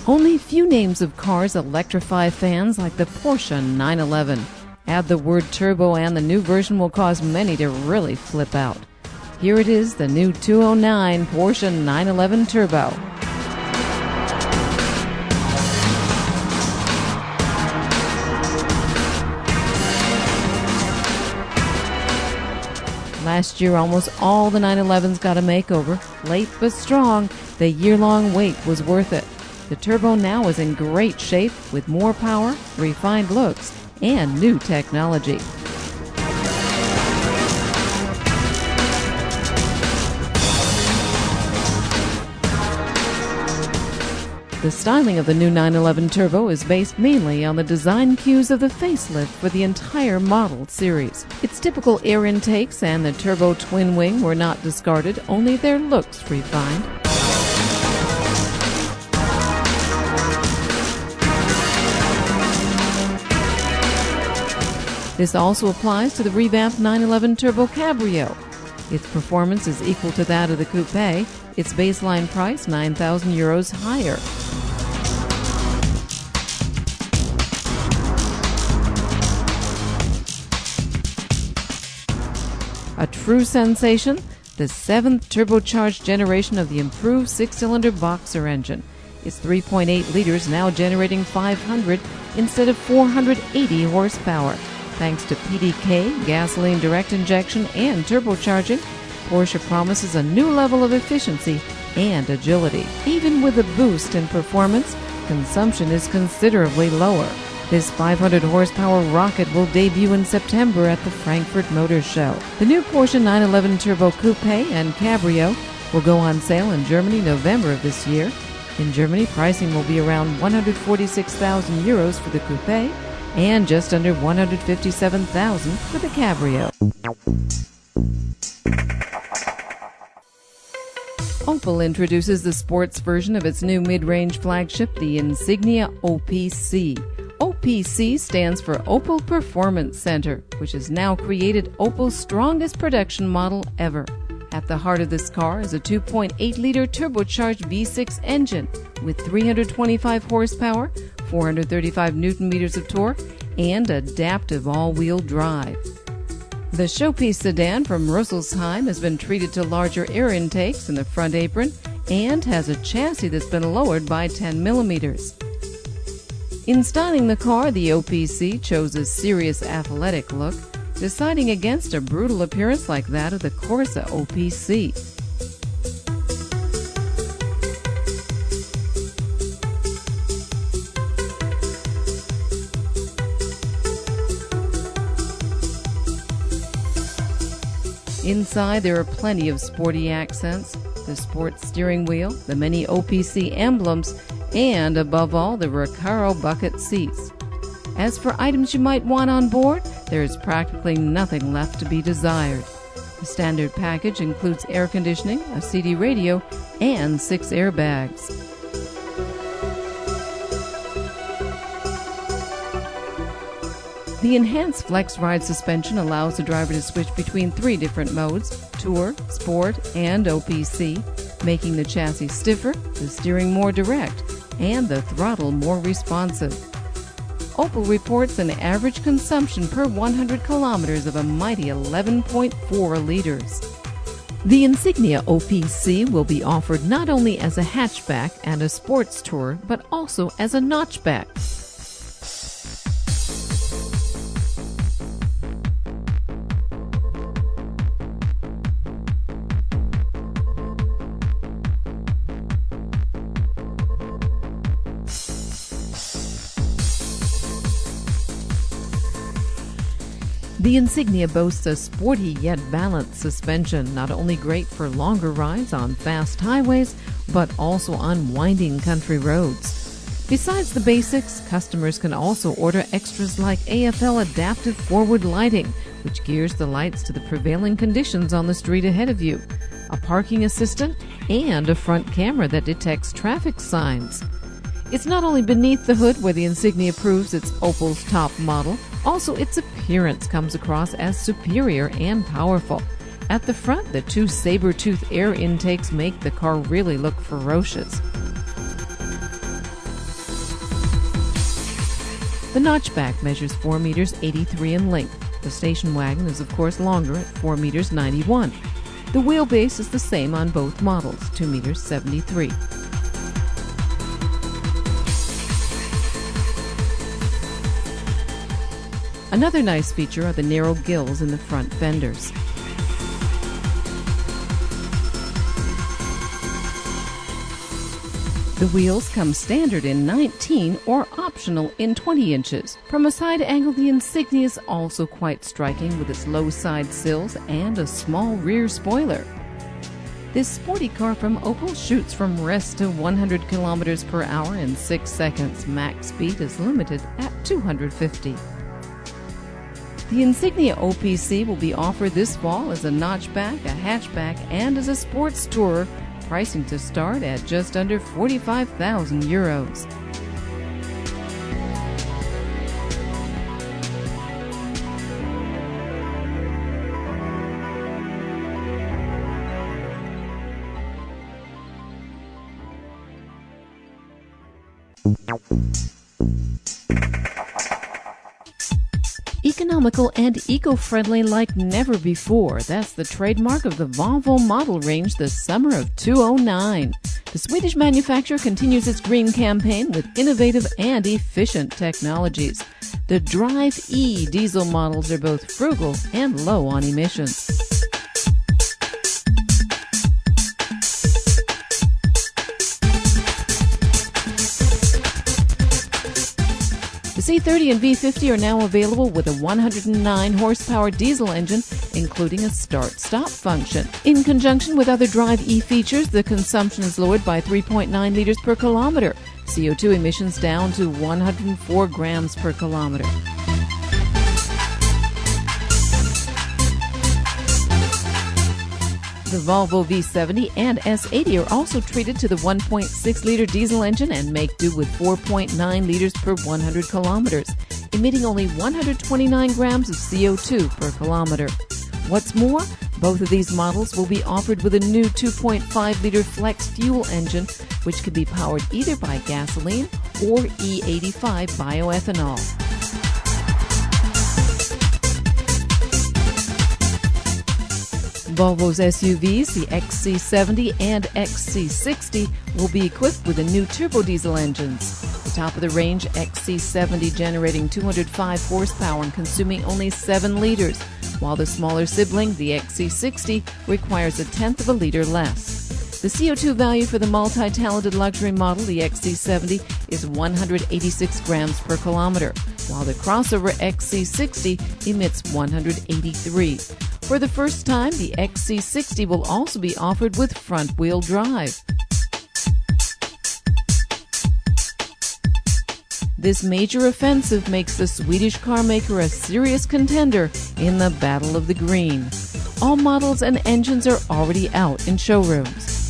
Only few names of cars electrify fans like the Porsche 911. Add the word turbo and the new version will cause many to really flip out. Here it is, the new 209 Porsche 911 Turbo. Last year, almost all the 911s got a makeover. Late but strong, the year-long wait was worth it. The Turbo now is in great shape with more power, refined looks, and new technology. The styling of the new 911 Turbo is based mainly on the design cues of the facelift for the entire model series. Its typical air intakes and the turbo twin wing were not discarded, only their looks refined. This also applies to the revamped 911 Turbo Cabrio. Its performance is equal to that of the coupe, its baseline price €9,000 higher. A true sensation, the 7th turbocharged generation of the improved 6-cylinder Boxer engine. Its 3.8 liters now generating 500 instead of 480 horsepower. Thanks to PDK, gasoline direct injection, and turbocharging, Porsche promises a new level of efficiency and agility. Even with a boost in performance, consumption is considerably lower. This 500 horsepower rocket will debut in September at the Frankfurt Motor Show. The new Porsche 911 Turbo Coupe and Cabrio will go on sale in Germany November of this year. In Germany, pricing will be around €146,000 for the coupe and just under $157,000 for the Cabrio. Opel introduces the sports version of its new mid-range flagship, the Insignia OPC. OPC stands for Opel Performance Center, which has now created Opel's strongest production model ever. At the heart of this car is a 2.8-liter turbocharged V6 engine with 325 horsepower, 435 newton-meters of torque, and adaptive all-wheel drive. The showpiece sedan from Rüsselsheim has been treated to larger air intakes in the front apron and has a chassis that's been lowered by 10 millimeters. In styling the car, the OPC chose a serious athletic look, deciding against a brutal appearance like that of the Corsa OPC. Inside, there are plenty of sporty accents, the sports steering wheel, the many OPC emblems, and above all, the Recaro bucket seats. As for items you might want on board, there is practically nothing left to be desired. The standard package includes air conditioning, a CD radio, and 6 airbags. The enhanced Flex Ride suspension allows the driver to switch between 3 different modes: Tour, Sport, and OPC, making the chassis stiffer, the steering more direct, and the throttle more responsive. Opel reports an average consumption per 100 kilometers of a mighty 11.4 liters. The Insignia OPC will be offered not only as a hatchback and a sports tourer, but also as a notchback. The Insignia boasts a sporty yet balanced suspension, not only great for longer rides on fast highways, but also on winding country roads. Besides the basics, customers can also order extras like AFL adaptive forward lighting, which gears the lights to the prevailing conditions on the street ahead of you, a parking assistant, and a front camera that detects traffic signs. It's not only beneath the hood where the Insignia proves it's Opel's top model, also its appearance comes across as superior and powerful. At the front, the two saber-tooth air intakes make the car really look ferocious. The notchback measures 4 meters 83 in length. The station wagon is of course longer at 4 meters 91. The wheelbase is the same on both models, 2 meters 73. Another nice feature are the narrow gills in the front fenders. The wheels come standard in 19 or optional in 20 inches. From a side angle, the Insignia is also quite striking with its low side sills and a small rear spoiler. This sporty car from Opel shoots from rest to 100 kilometers per hour in 6 seconds. Max speed is limited at 250. The Insignia OPC will be offered this fall as a notchback, a hatchback, and as a sports tourer, pricing to start at just under 45,000 euros. Economical and eco-friendly like never before. That's the trademark of the Volvo model range this summer of 2009. The Swedish manufacturer continues its green campaign with innovative and efficient technologies. The Drive E diesel models are both frugal and low on emissions. The C30 and V50 are now available with a 109 horsepower diesel engine, including a start-stop function. In conjunction with other Drive E features, the consumption is lowered by 3.9 liters per kilometer. CO2 emissions down to 104 grams per kilometer. The Volvo V70 and S80 are also treated to the 1.6-liter diesel engine and make do with 4.9 liters per 100 kilometers, emitting only 129 grams of CO2 per kilometer. What's more, both of these models will be offered with a new 2.5-liter flex fuel engine, which can be powered either by gasoline or E85 bioethanol. Volvo's SUVs, the XC70 and XC60, will be equipped with the new turbo diesel engines. The top-of-the-range XC70 generating 205 horsepower and consuming only 7 liters, while the smaller sibling, the XC60, requires a tenth of a liter less. The CO2 value for the multi-talented luxury model, the XC70, is 186 grams per kilometer, while the crossover XC60 emits 183. For the first time, the XC60 will also be offered with front-wheel drive. This major offensive makes the Swedish carmaker a serious contender in the Battle of the Green. All models and engines are already out in showrooms.